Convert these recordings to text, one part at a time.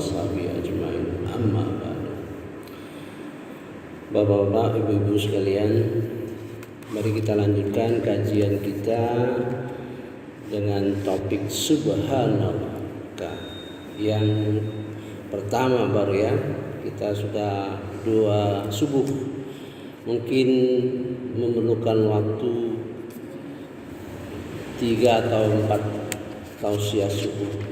washabihi ajmain. Amma ba'du. Bapak-bapak, ibu-ibu sekalian, mari kita lanjutkan kajian kita dengan topik subhanallah. Yang pertama baru ya, kita sudah 2 subuh, mungkin memerlukan waktu 3 atau 4 tausiah subuh.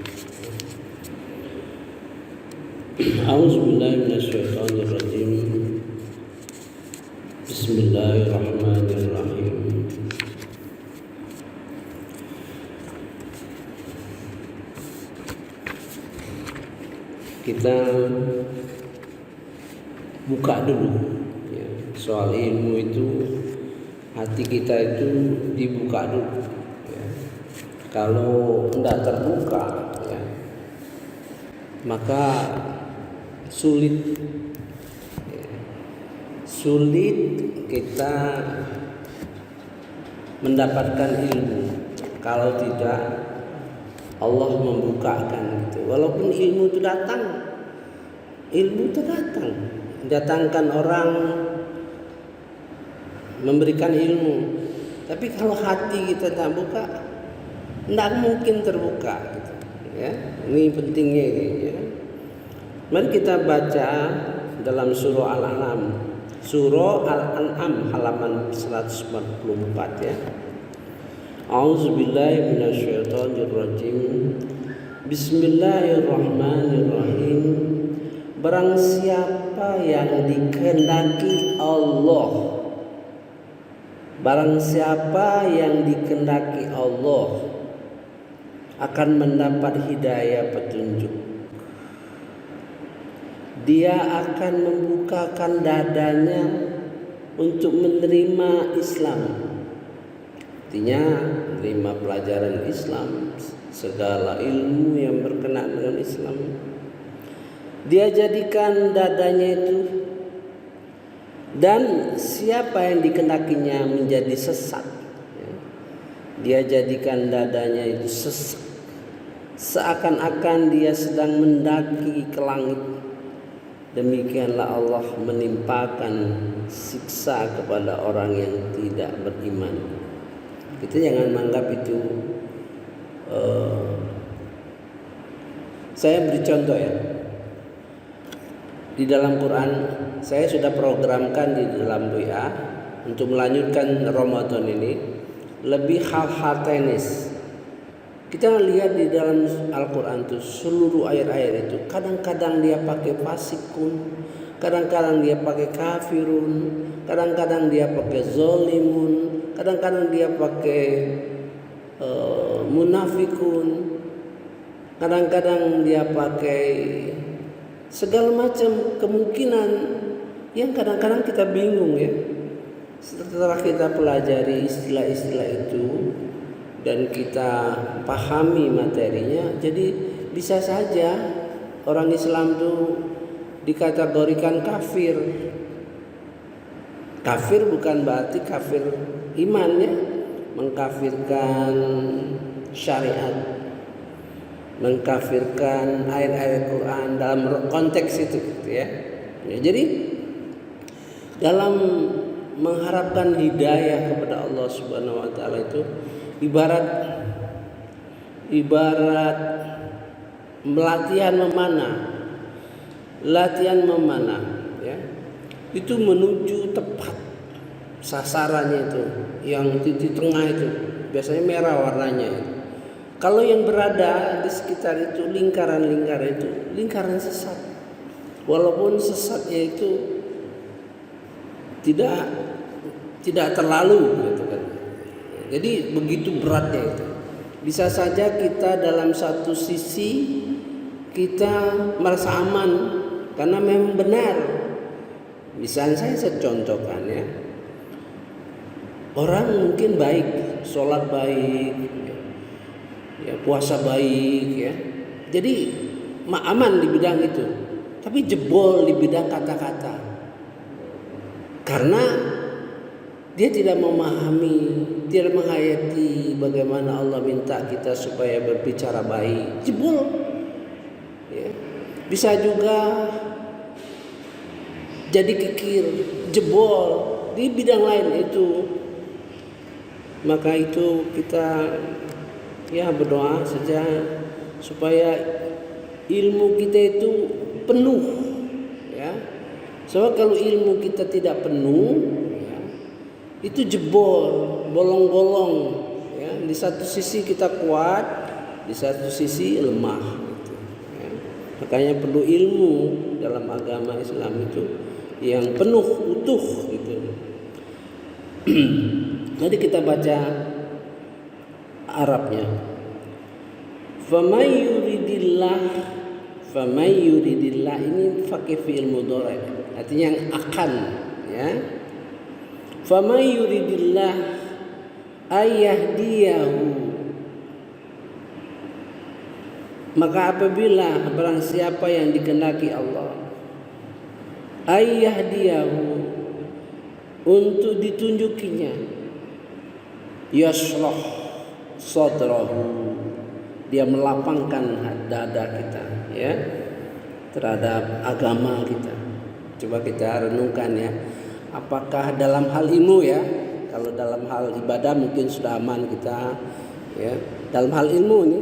A'udzubillahi minasyaitonirrajim. Bismillahirrahmanirrahim. Kita buka dulu ya, soal ilmu itu hati kita itu dibuka dulu ya. Kalau tidak terbuka ya, maka sulit kita mendapatkan ilmu kalau tidak Allah membukakan gitu. Walaupun ilmu itu datang, datangkan orang memberikan ilmu, tapi kalau hati kita tak buka, tidak mungkin terbuka gitu, ya. Ini pentingnya ini ya. Mari kita baca dalam surah Al-An'am halaman 144 ya. A'udzubillahi minasyaitonirrajim. Bismillahirrahmanirrahim. Barang siapa yang dikehendaki Allah, barang siapa yang dikehendaki Allah akan mendapat hidayah petunjuk. Dia akan membukakan dadanya untuk menerima Islam. Artinya menerima pelajaran Islam, segala ilmu yang berkenaan dengan Islam. Dia jadikan dadanya itu, dan siapa yang dikehendakinya menjadi sesat, dia jadikan dadanya itu sesat, seakan-akan dia sedang mendaki ke langit. Demikianlah Allah menimpakan siksa kepada orang yang tidak beriman. Kita jangan menganggap itu. Saya beri contoh ya. Di dalam Quran saya sudah programkan di dalam WA untuk melanjutkan Ramadan ini lebih hal-hal teknis. Kita lihat di dalam Al-Quran itu seluruh ayat-ayat itu kadang-kadang dia pakai fasikun, kadang-kadang dia pakai kafirun, kadang-kadang dia pakai zolimun, kadang-kadang dia pakai munafikun, kadang-kadang dia pakai segala macam kemungkinan yang kadang-kadang kita bingung ya. Setelah kita pelajari istilah-istilah itu dan kita pahami materinya, jadi bisa saja orang Islam itu dikategorikan kafir. Kafir bukan berarti kafir iman ya, mengkafirkan syariat, mengkafirkan ayat-ayat Quran dalam konteks itu gitu ya. Jadi dalam mengharapkan hidayah kepada Allah Subhanahu wa taala itu ibarat latihan memanah ya. Itu menuju tepat sasarannya itu, yang titik tengah itu biasanya merah warnanya itu. Kalau yang berada di sekitar itu lingkaran sesat. Walaupun sesatnya itu tidak terlalu gitu kan. Jadi begitu beratnya itu. Bisa saja kita dalam satu sisi kita merasa aman karena memang benar. Misalnya saya contohkan ya. Orang mungkin baik, sholat baik, ya, puasa baik ya. Jadi aman di bidang itu. Tapi jebol di bidang kata-kata. Karena dia tidak memahami, tidak menghayati bagaimana Allah minta kita supaya berbicara baik. Jebol. Ya. bisa juga jadi kikir, jebol di bidang lain itu. Maka itu kita ya berdoa saja supaya ilmu kita itu penuh, ya. Sebab kalau ilmu kita tidak penuh, ya, itu jebol, bolong-bolong, ya. Di satu sisi kita kuat, di satu sisi lemah, gitu, ya. Makanya perlu ilmu dalam agama Islam itu yang penuh, utuh, gitu. Jadi kita baca Arabnya. Famay yuridillah ini pakai fi'il mudhari, artinya yang akan, ya. Famay yuridillah ayyahdiyahu, maka apabila barang siapa yang dikehendaki Allah ayyahdiyahu, untuk ditunjukinya, yashrah sadrahu, dia melapangkan dada kita, ya, terhadap agama kita. Coba kita renungkan, ya, apakah dalam hal ilmu, ya, kalau dalam hal ibadah mungkin sudah aman kita, ya. Dalam hal ilmu ini,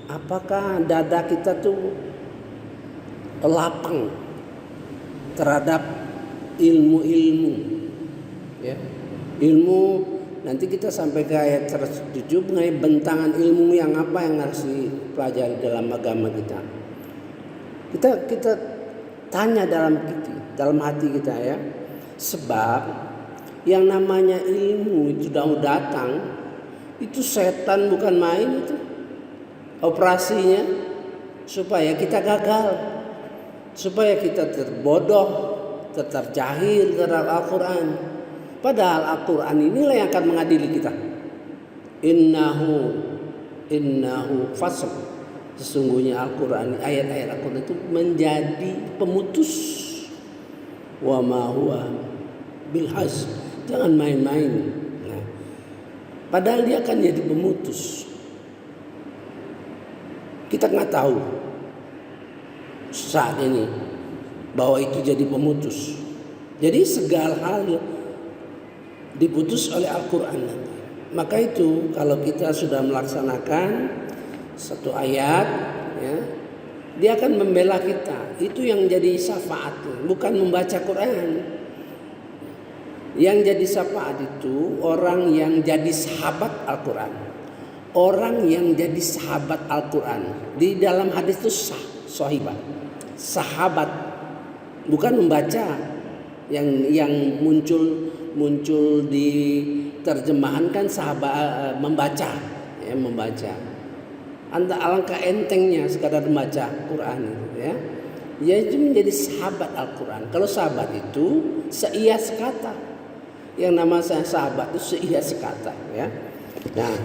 apakah dada kita tuh lapang terhadap ilmu-ilmu, ya, ilmu. Nanti kita sampai ke ayat 107 mengenai bentangan ilmu yang apa yang harus dipelajari dalam agama kita. Kita tanya dalam hati kita, ya. Sebab yang namanya ilmu itu sudah datang, itu setan bukan main itu. Operasinya supaya kita gagal, supaya kita terbodoh, tetap jahil terhadap Al-Quran. Padahal Al-Quran inilah yang akan mengadili kita. Innahu fasl. Sesungguhnya Al-Quran, ayat-ayat Al-Quran itu menjadi pemutus. Wa ma huwa bil hazl. Jangan main-main. Nah, padahal dia akan jadi pemutus. Kita nggak tahu saat ini bahwa itu jadi pemutus. Jadi segala hal diputus oleh Al-Quran. Maka itu kalau kita sudah melaksanakan satu ayat, ya, dia akan membela kita. Itu yang jadi syafaat, bukan membaca Quran. Yang jadi syafaat itu orang yang jadi sahabat Al-Quran, orang yang jadi sahabat Al-Quran. Di dalam hadis itu sahabat, bukan membaca yang muncul di terjemahan kan sahabat, membaca, ya, membaca. Alangkah entengnya sekadar membaca Quran, ya. Dia itu menjadi sahabat Al-Quran. Kalau sahabat itu seia sekata, yang nama sahabat itu seia sekata, ya. Nah,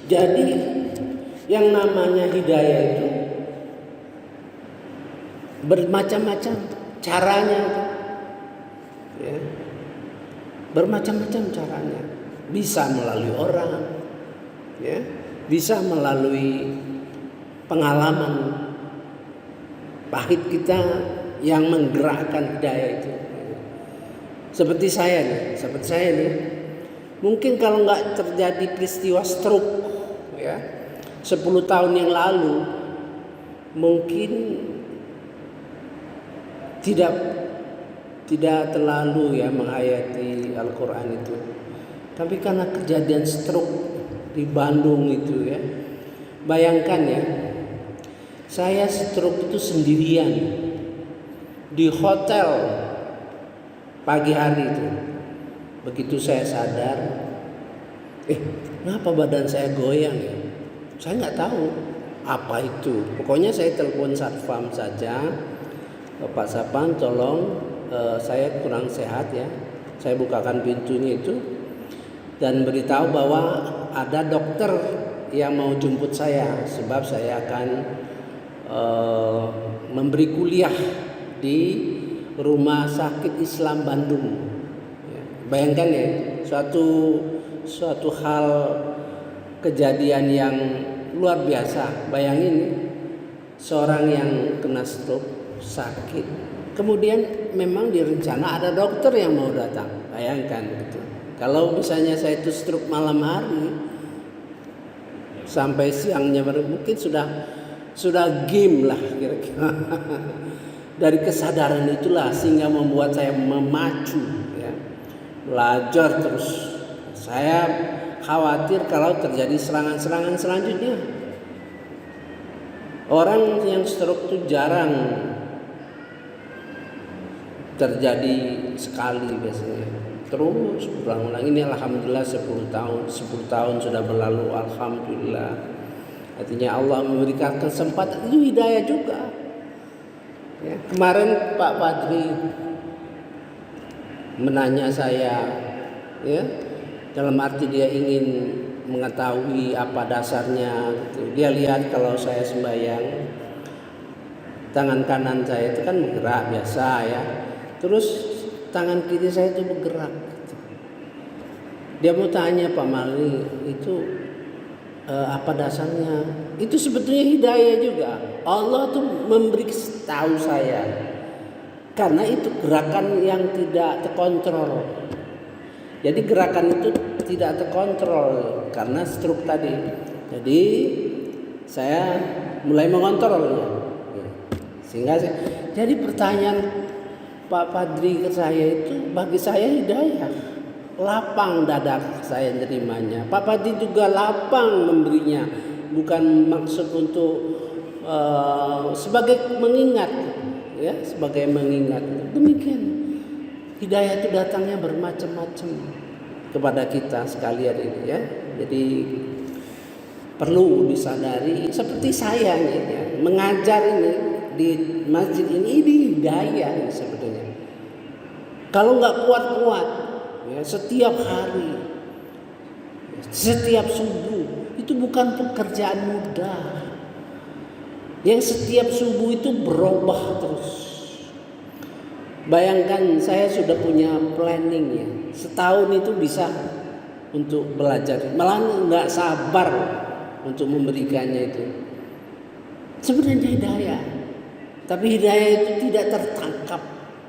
jadi yang namanya hidayah itu bermacam-macam caranya, ya. Bermacam-macam caranya. Bisa melalui orang, ya, bisa melalui pengalaman pahit kita yang menggerakkan hidayah itu. Seperti saya nih, mungkin kalau nggak terjadi peristiwa stroke, ya, 10 tahun yang lalu, mungkin tidak terlalu, ya, menghayati Al-Quran itu. Tapi karena kejadian stroke di Bandung itu, ya, bayangkan, ya, saya stroke itu sendirian di hotel pagi hari itu. Begitu saya sadar, kenapa badan saya goyang, ya? Saya nggak tahu apa itu. Pokoknya saya telepon satpam saja, Pak Satpam, tolong, saya kurang sehat, ya. Saya bukakan pintunya itu dan beritahu bahwa ada dokter yang mau jemput saya, sebab saya akan memberi kuliah di Rumah Sakit Islam Bandung. Ya. Bayangkan, ya, suatu hal kejadian yang luar biasa. Bayangin seorang yang kena stroke, sakit, kemudian memang direncana ada dokter yang mau datang. Bayangkan gitu. Kalau misalnya saya itu stroke malam hari sampai siangnya baru mungkin sudah game lah kira-kira. Dari kesadaran itulah sehingga membuat saya memacu ya, belajar terus. Saya khawatir kalau terjadi serangan-serangan selanjutnya. Orang yang stroke itu jarang terjadi sekali biasanya. Terus berulang-ulang. Ini alhamdulillah 10 tahun sudah berlalu, alhamdulillah. Artinya Allah memberikan kesempatan, itu hidayah juga. Ya, kemarin Pak Padri menanya saya, ya, dalam arti dia ingin mengetahui apa dasarnya. Gitu. Dia lihat kalau saya sembahyang, tangan kanan saya itu kan bergerak biasa ya, terus tangan kiri saya itu bergerak. Gitu. Dia mau tanya Pak Mali itu apa dasarnya? Itu sebetulnya hidayah juga. Allah tuh memberi tahu saya. Karena itu gerakan yang tidak terkontrol. Jadi gerakan itu tidak terkontrol karena stroke tadi. Jadi saya mulai mengontrolnya. Sehingga jadi pertanyaan Pak Padri ke saya itu bagi saya hidayah. Lapang dada saya nerimanya. Pak Padri juga lapang memberinya, bukan maksud untuk sebagai mengingat, ya, sebagai mengingat. Demikian hidayah itu datangnya bermacam-macam kepada kita sekalian ini ya. Jadi perlu disadari seperti saya ini ya, mengajar ini di masjid ini hidayah sebetulnya. Kalau nggak kuat-kuat ya, setiap hari, setiap subuh itu bukan pekerjaan mudah. Yang setiap subuh itu berubah terus. Bayangkan saya sudah punya planning ya, setahun itu bisa untuk belajar. Malah nggak sabar untuk memberikannya itu. Sebenarnya hidayah, tapi hidayah itu tidak tertangkap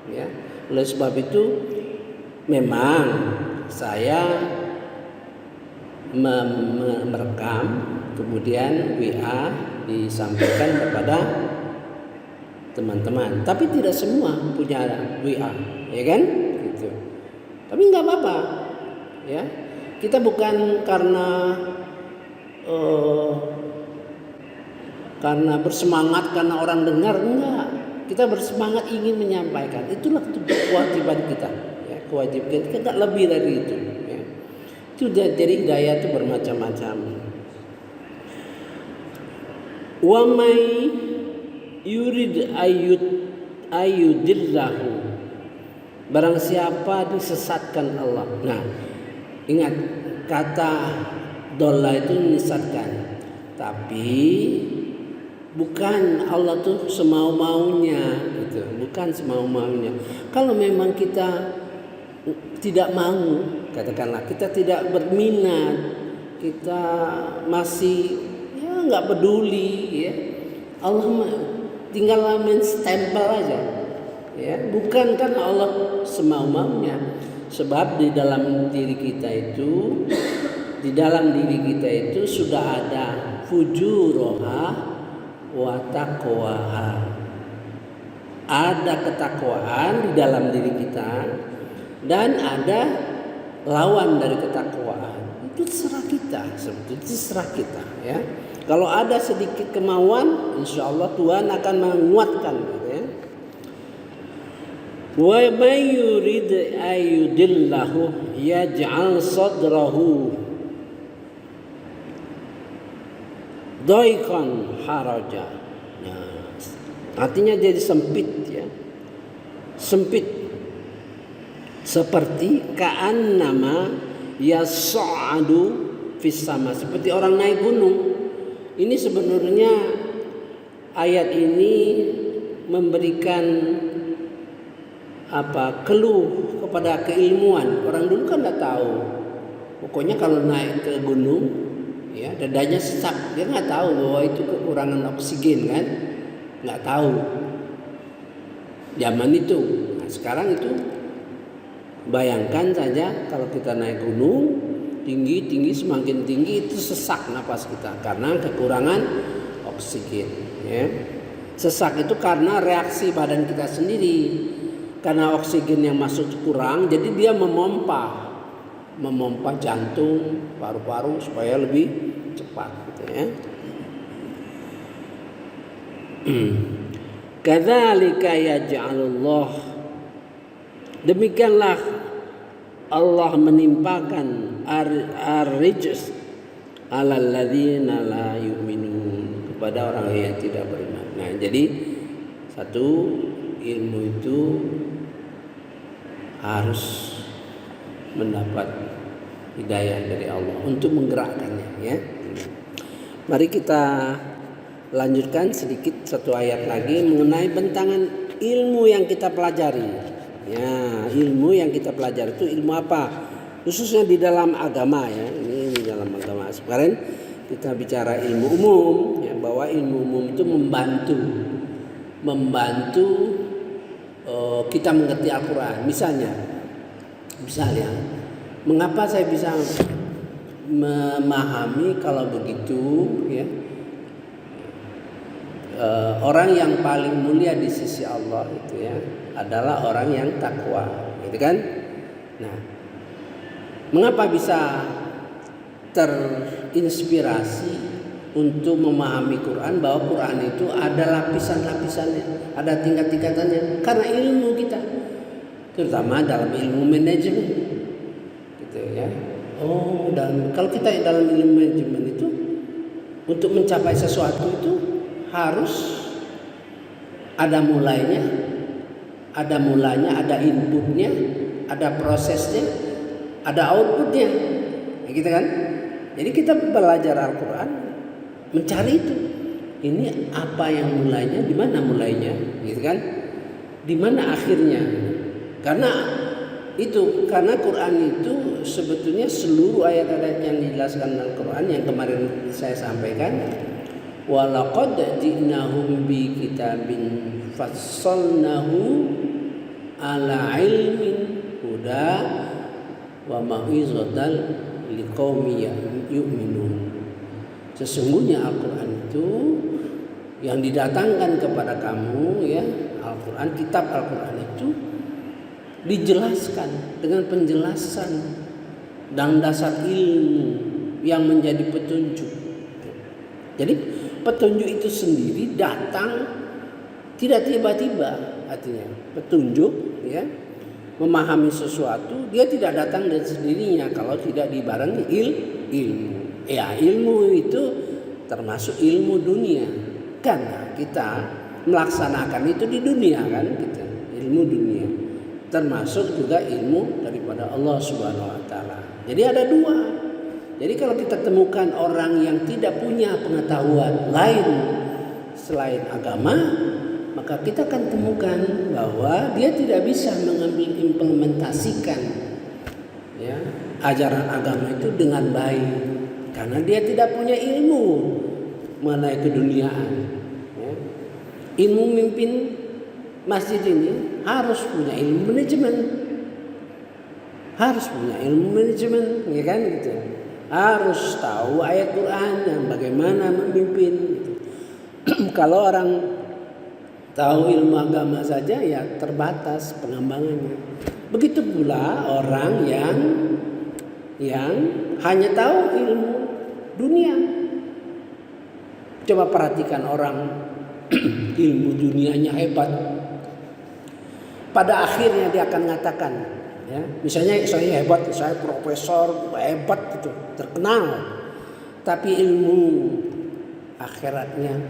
ya. Oleh sebab itu memang saya merekam, kemudian WA disampaikan kepada teman-teman. Tapi tidak semua punya WA, ya kan? Gitu. Tapi nggak apa-apa, ya. Kita bukan karena bersemangat karena orang dengar, enggak. Kita bersemangat ingin menyampaikan. Itulah kewajiban kita. Kewajiban kita tidak lebih dari itu ya. Itu jadi hidayah itu bermacam-macam. Wa may yurid ayudillahu, barang siapa disesatkan Allah. Nah, ingat kata dolla itu menyesatkan, tapi bukan Allah tuh semau-maunya gitu, bukan semau-maunya. Kalau memang kita tidak mau, katakanlah kita tidak berminat, kita masih ya nggak peduli ya, Allah tinggal menstempel aja ya, bukan kan Allah semau-maunya. Sebab di dalam diri kita itu sudah ada fujuroha wa taqwaha, ada ketakwaan di dalam diri kita dan ada lawan dari ketakwaan. Itu terserah kita, sebetulnya terserah kita ya. Kalau ada sedikit kemauan, insya Allah Tuhan akan menguatkan ya. Wa may yurid ayudillahu yaj'al sadrahu daiqan haraja. Nah, artinya jadi sempit ya. Sempit seperti ka'annama yas'adu fis sama, seperti orang naik gunung. Ini sebenarnya ayat ini memberikan keluh kepada keilmuan. Orang dulu kan enggak tahu. Pokoknya kalau naik ke gunung ya, dadanya sesak, dia nggak tahu bahwa itu kekurangan oksigen kan, nggak tahu zaman itu. Nah, sekarang itu bayangkan saja kalau kita naik gunung tinggi semakin tinggi itu sesak napas kita karena kekurangan oksigen ya. Sesak itu karena reaksi badan kita sendiri, karena oksigen yang masuk kurang, jadi dia memompa jantung, paru-paru supaya lebih cepat gitu ya. Kadzalika yaj'alullah, demikianlah Allah menimpakan ar-rijs 'alal ladzina la yu'minun, kepada orang yang tidak beriman. Nah, jadi satu, ilmu itu harus mendapat hidayah dari Allah untuk menggerakkannya ya. Mari kita lanjutkan sedikit satu ayat lagi mengenai bentangan ilmu yang kita pelajari. Ya, ilmu yang kita pelajari itu ilmu apa? Khususnya di dalam agama ya. Ini di dalam agama. Kemarin kita bicara ilmu umum ya, bahwa ilmu umum itu membantu kita mengerti Al-Quran. Misalnya, mengapa saya bisa memahami kalau begitu ya, orang yang paling mulia di sisi Allah itu ya adalah orang yang takwa, gitu kan? Nah, mengapa bisa terinspirasi untuk memahami Quran, bahwa Quran itu ada lapisan-lapisannya, ada tingkat-tingkatannya, karena ilmu kita, terutama dalam ilmu manajemen, gitu ya. Dan kalau kita dalam ilmu manajemen itu untuk mencapai sesuatu itu harus ada mulainya, ada inputnya, ada prosesnya, ada outputnya, gitu kan? Jadi kita belajar Al-Quran mencari itu, ini apa yang mulainya, di mana mulainya, gitu kan? Di mana akhirnya? Karena Quran itu sebetulnya seluruh ayat-ayat yang dijelaskan dalam Quran yang kemarin saya sampaikan, walaqad ji'nahum bi kitabin fassalnahu ala ilmin huda wa mau'izatal liqaumi yu'minun. Sesungguhnya Al-Quran itu yang didatangkan kepada kamu ya, Al-Quran, kitab Al-Quran itu dijelaskan dengan penjelasan dan dasar ilmu yang menjadi petunjuk. Jadi petunjuk itu sendiri datang tidak tiba-tiba, artinya petunjuk ya, memahami sesuatu dia tidak datang dari sendirinya kalau tidak dibarengi ilmu. Ya, ilmu itu termasuk ilmu dunia, karena kita melaksanakan itu di dunia kan, kita ilmu dunia, termasuk juga ilmu daripada Allah Subhanahu Wa Taala. Jadi ada dua. Jadi kalau kita temukan orang yang tidak punya pengetahuan lain selain agama, maka kita akan temukan bahwa dia tidak bisa mengambil implementasikan ya, ajaran agama itu dengan baik. Karena dia tidak punya ilmu mengenai keduniaan. Ya. Ilmu mimpin masjid ini harus punya ilmu manajemen, ya kan gitu. Harus tahu ayat Quran dan bagaimana memimpin. Kalau orang tahu ilmu agama saja ya terbatas pengembangannya. Begitu pula orang yang hanya tahu ilmu dunia. Coba perhatikan orang ilmu dunianya hebat, pada akhirnya dia akan mengatakan ya, misalnya saya hebat, saya profesor hebat gitu, terkenal, tapi ilmu akhiratnya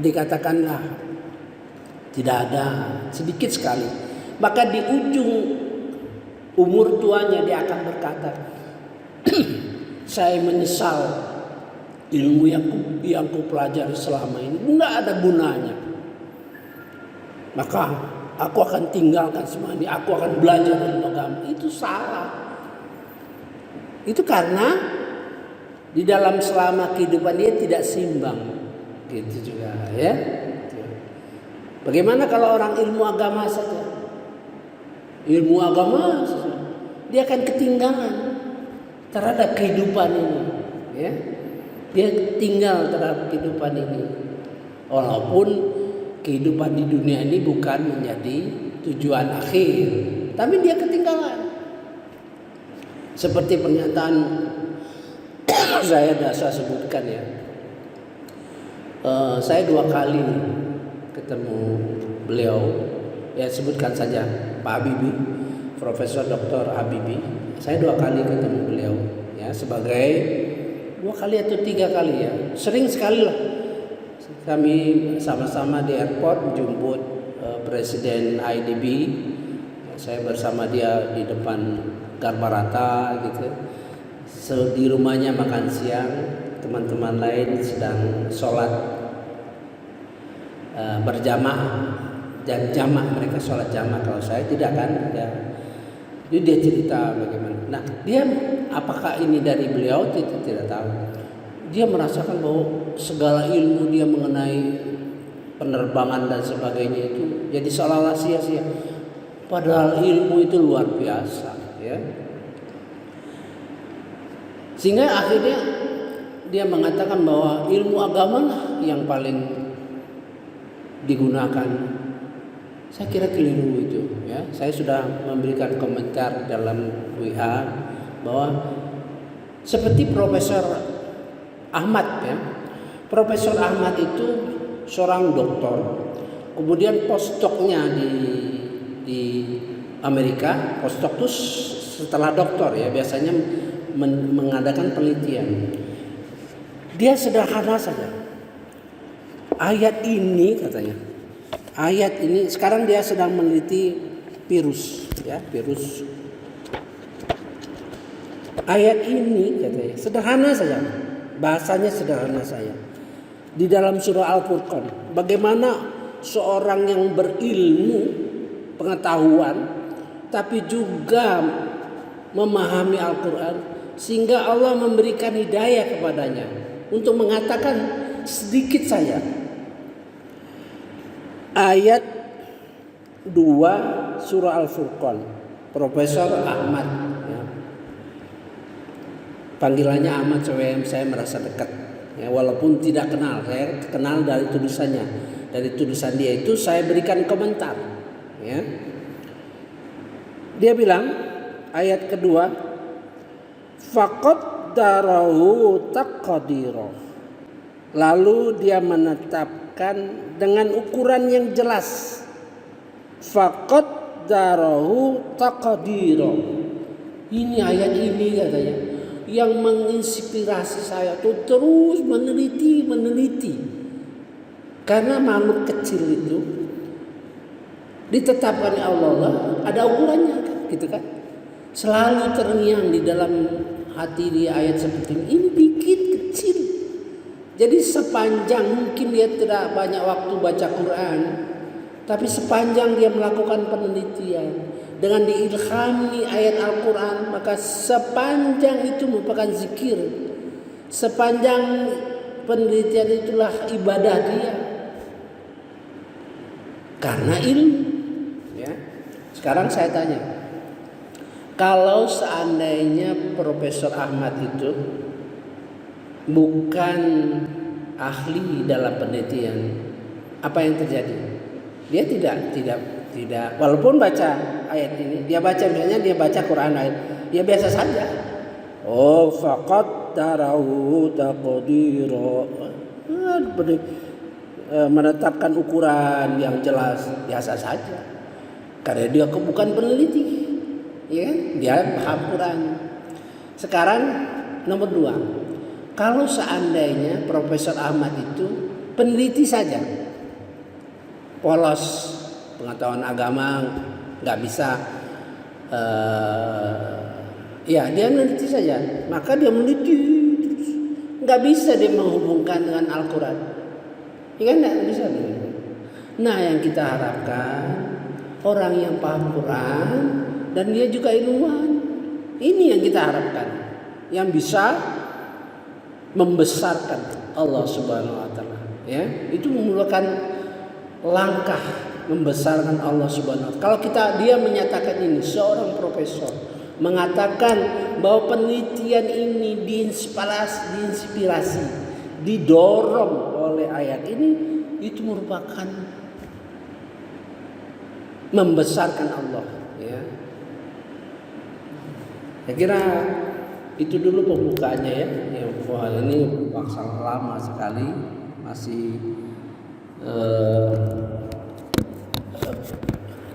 dikatakanlah tidak ada, sedikit sekali. Maka di ujung umur tuanya dia akan berkata, saya menyesal ilmu yang ku pelajari selama ini tidak ada gunanya. Maka aku akan tinggalkan semua ini, aku akan belajar ilmu agama. Itu salah. Itu karena Di dalam selama kehidupan dia tidak seimbang, gitu juga ya. Bagaimana kalau orang ilmu agama saja? Ilmu agama saja, dia akan ketinggalan terhadap kehidupan ini, ya. Dia tinggal terhadap kehidupan ini. Walaupun kehidupan di dunia ini bukan menjadi tujuan akhir, tapi dia ketinggalan. Seperti pernyataan saya sebutkan ya. Saya 2 kali ketemu beliau, ya sebutkan saja Pak Habibie, Profesor Dr. Habibie. Saya 2 kali ketemu beliau, ya sebagai 2 kali atau 3 kali ya, sering sekali lah. Kami sama-sama di airport menjemput Presiden IDB. Saya bersama dia di depan Garbarata gitu. Di rumahnya makan siang, teman-teman lain sedang sholat berjamaah dan jamak, mereka sholat jamak, kalau saya tidak kan ya. Jadi dia cerita bagaimana. Nah, dia apakah ini dari beliau tidak tahu. Dia merasakan bahwa segala ilmu dia mengenai penerbangan dan sebagainya itu jadi seolah-olah sia-sia. Padahal ilmu itu luar biasa, ya. Sehingga akhirnya dia mengatakan bahwa ilmu agama lah yang paling digunakan. Saya kira keliru itu, ya. Saya sudah memberikan komentar dalam WA bahwa seperti Profesor Ahmad, ya. Profesor Ahmad itu seorang doktor, kemudian postdoknya di Amerika. Postdok itu setelah doktor, ya, biasanya mengadakan penelitian. Dia sederhana saja. Ayat ini katanya. Ayat ini sekarang dia sedang meneliti virus, ya, virus. Ayat ini katanya sederhana saja. Bahasanya sederhana saja. Di dalam surah Al-Furqan, bagaimana seorang yang berilmu, pengetahuan, tapi juga memahami Al-Quran, sehingga Allah memberikan hidayah kepadanya untuk mengatakan sedikit saja. Ayat 2 surah Al-Furqan, Profesor Ahmad, ya. Panggilannya Ahmad, saya merasa dekat, ya, walaupun tidak kenal. Saya kenal dari tulisannya, dari tulisan dia itu saya berikan komentar, ya. Dia bilang ayat kedua, faqaddarahu taqdira. Lalu dia menetapkan dengan ukuran yang jelas. Faqaddarahu taqdira. Ini ayat ini katanya yang menginspirasi saya tuh terus meneliti. Karena makhluk kecil itu ditetapkan oleh Allah ada ukurannya, kan? Gitu kan? Selalu terngiang di dalam hati dia ayat seperti ini. Ini dikit, kecil. Jadi sepanjang mungkin dia tidak banyak waktu baca Quran, tapi sepanjang dia melakukan penelitian dengan diilhami ayat Al-Quran, maka sepanjang itu merupakan zikir. Sepanjang penelitian itulah ibadah dia. Karena ilmu, ya. Sekarang saya tanya, kalau seandainya Profesor Ahmad itu bukan ahli dalam penelitian, apa yang terjadi? Dia tidak walaupun baca ayat ini, dia baca misalnya dia baca Quran ayat, dia biasa saja. Oh, faqaddarahu taqdira. Menetapkan ukuran yang jelas, biasa saja. Karena dia bukan peneliti, ya, dia paham Quran. Sekarang nomor 2, kalau seandainya Profesor Ahmad itu peneliti saja, polos, pengetahuan agama nggak bisa, ya dia meneliti saja, maka dia meneliti terus, nggak bisa dia menghubungkan dengan Al-Quran, ya kan, nggak bisa. Nah, yang kita harapkan orang yang paham Quran dan dia juga ilmuwan, ini yang kita harapkan, yang bisa membesarkan Allah Subhanahu wa taala, ya. Itu merupakan langkah membesarkan Allah Subhanahu wa taala. Kalau dia menyatakan ini, seorang profesor mengatakan bahwa penelitian ini diinspirasi, didorong oleh ayat ini, itu merupakan membesarkan Allah, ya. Saya kira itu dulu pembukaannya, ya. Wah, ini pasal lama sekali, masih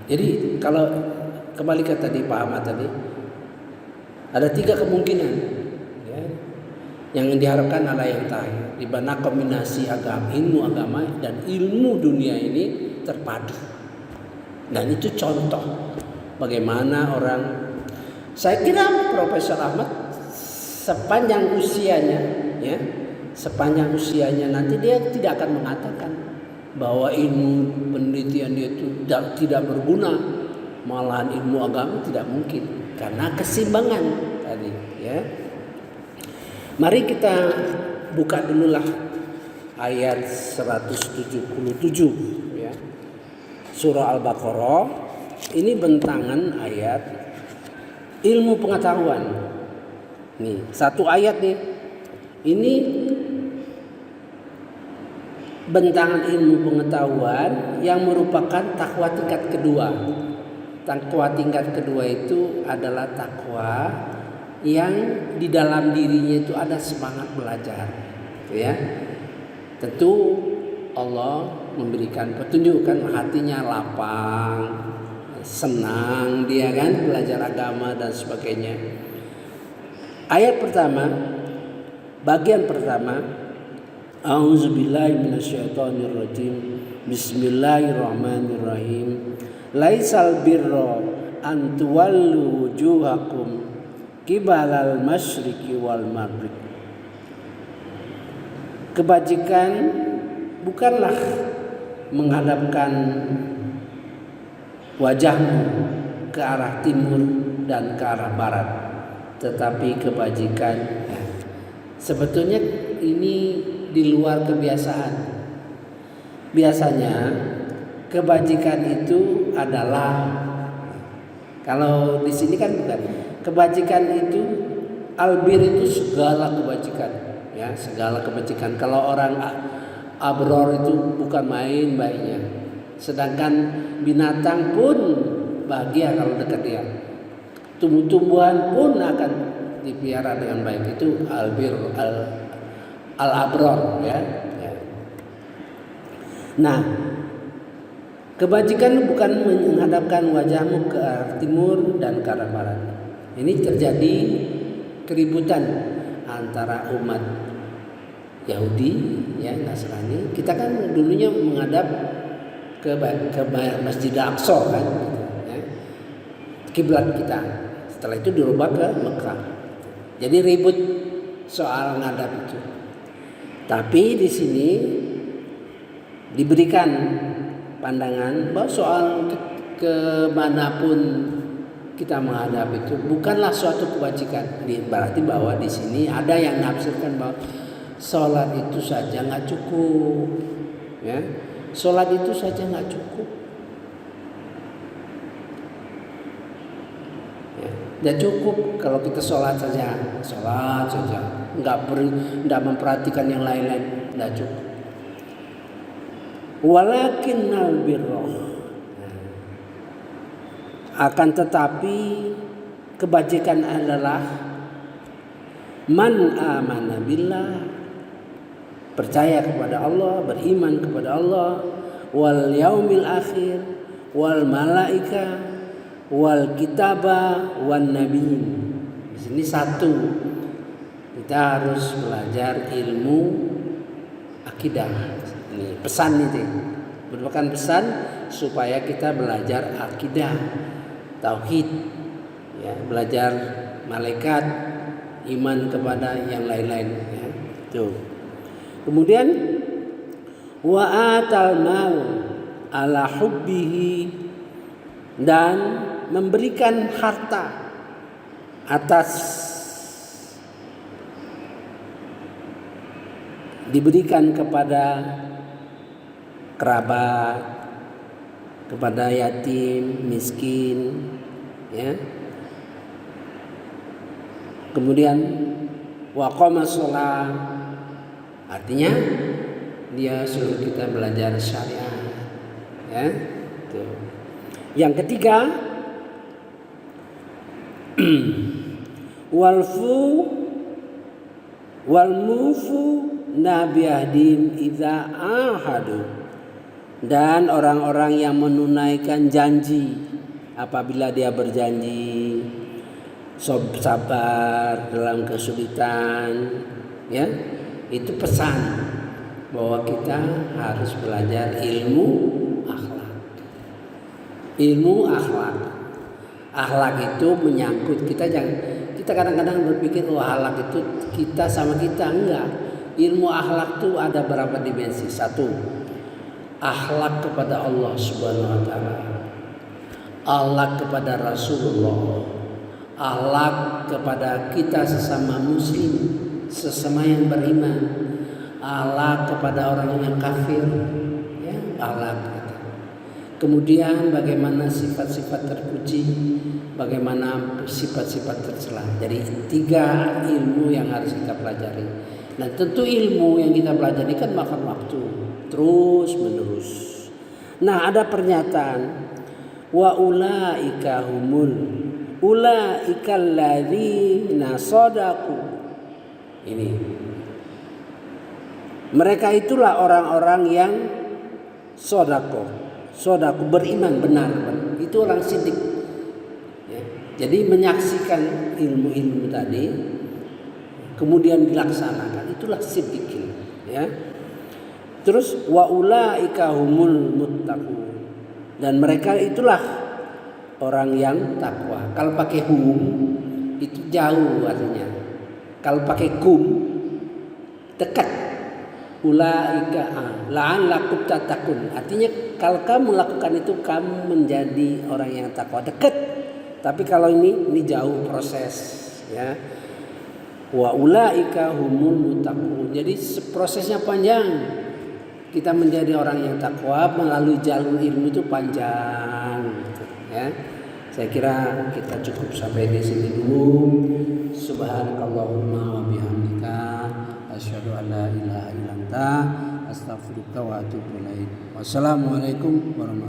jadi kalau kembali ke tadi Pak Ahmad tadi, ada 3 kemungkinan, ya, yang diharapkan adalah yang terakhir, di mana kombinasi ilmu agama dan ilmu dunia ini terpadu. Dan itu contoh bagaimana orang, saya kira Profesor Ahmad sepanjang usianya nanti dia tidak akan mengatakan bahwa ilmu penelitian dia itu tidak berguna, malahan ilmu agama tidak mungkin, karena keseimbangan tadi, ya. Mari kita buka dululah ayat 177, ya. Surah Al-Baqarah. Ini bentangan ayat ilmu pengetahuan. Nih, satu ayat nih. Ini bentangan ilmu pengetahuan yang merupakan takwa tingkat kedua. Takwa tingkat kedua itu adalah takwa yang di dalam dirinya itu ada semangat belajar, ya. Tentu Allah memberikan petunjuk, kan, hatinya lapang, senang dia, kan, belajar agama dan sebagainya. Ayat pertama, bagian pertama, A'udzubillahi minasyaitonirrajim. Bismillahirrahmanirrahim. Laisal birra an tuwallu wujuhakum qibalal masyriqi wal maghrib. Kebajikan bukanlah menghadapkan wajahmu ke arah timur dan ke arah barat, tetapi kebajikan, sebetulnya ini di luar kebiasaan. Biasanya kebajikan itu adalah, kalau di sini kan bukan. Kebajikan itu, albir itu segala kebajikan, ya, segala kebajikan. Kalau orang abror itu bukan main baiknya. Sedangkan binatang pun bahagia kalau dekat dia. Tumbuh-tumbuhan pun akan dipelihara dengan baik. Itu albir, al-abror, ya. Nah, kebajikan bukan menghadapkan wajahmu ke arah timur dan ke arah barat. Ini terjadi keributan antara umat Yahudi, ya, Nasrani. Kita kan dulunya menghadap ke Masjid Al-Aqsa, kan, ya, kiblat kita. Setelah itu dirubah ke Mekah. Jadi ribut soal ngadap itu. Tapi di sini diberikan pandangan bahwa soal kemanapun kita menghadap itu bukanlah suatu kebajikan. Berarti bahwa di sini ada yang nafsirkan bahwa sholat itu saja nggak cukup, ya. Sholat itu saja nggak cukup. Tidak cukup kalau kita sholat saja, nggak memperhatikan yang lain-lain, tidak cukup. Walakinnal birra, akan tetapi kebajikan adalah man amana billah, percaya kepada Allah, beriman kepada Allah, wal yaumil akhir, wal malaika, wal kitaba, wan nabiyyin. Di sini satu, kita harus belajar ilmu akidah. Ini pesan itu, merupakan pesan supaya kita belajar akidah, tauhid, ya, belajar malaikat, iman kepada yang lain-lain, ya. Tuh. Kemudian wa atal mal ala hubbihi, dan memberikan harta atas diberikan kepada kerabat, kepada yatim, miskin, ya. Kemudian waqama sholat, artinya dia suruh kita belajar syariat, ya. Tuh. Yang ketiga, walmufu nabiyahdim idza ahadu, dan orang-orang yang menunaikan janji apabila dia berjanji, sabar dalam kesulitan, ya. Itu pesan bahwa kita harus belajar ilmu akhlak. Ilmu akhlak. Akhlak itu menyangkut kita kadang-kadang berpikir akhlak itu kita sama kita, enggak. Ilmu akhlak itu ada berapa dimensi? Satu, akhlak kepada Allah Subhanahu wa taala. Akhlak kepada Rasulullah. Akhlak kepada kita sesama muslim, sesama yang beriman. Akhlak kepada orang yang kafir, ya, akhlak. Kemudian bagaimana sifat-sifat terpuji, bagaimana sifat-sifat tercela. Jadi 3 ilmu yang harus kita pelajari. Nah, tentu ilmu yang kita pelajari kan makan waktu, terus menerus. Nah, ada pernyataan wa ulaika ulaikal ladzina shadaqu. Ini. Mereka itulah orang-orang yang shadaqah. Sodaku beriman benar. Itu orang sidik, ya. Jadi menyaksikan ilmu-ilmu tadi kemudian dilaksanakan, itulah sidik, ya. Terus wa ulaika humul muttaqun, dan mereka itulah orang yang takwa. Kalau pakai hum itu jauh artinya. Kalau pakai kum dekat. Ulaika la'allakum tattaqun, artinya kalau kamu lakukan itu kamu menjadi orang yang takwa, dekat. Tapi kalau ini jauh proses, ya. Wa ulaika humul muttaqun, jadi prosesnya panjang. Kita menjadi orang yang takwa melalui jalur ilmu itu panjang, gitu, ya. Saya kira kita cukup sampai di sini dulu. Subhanakallahumma wa bihamdika asyhadu an la ilaha illa anta astaghfiruka wa atubu ilaik. Wassalamualaikum warahmatullahi wabarakatuh.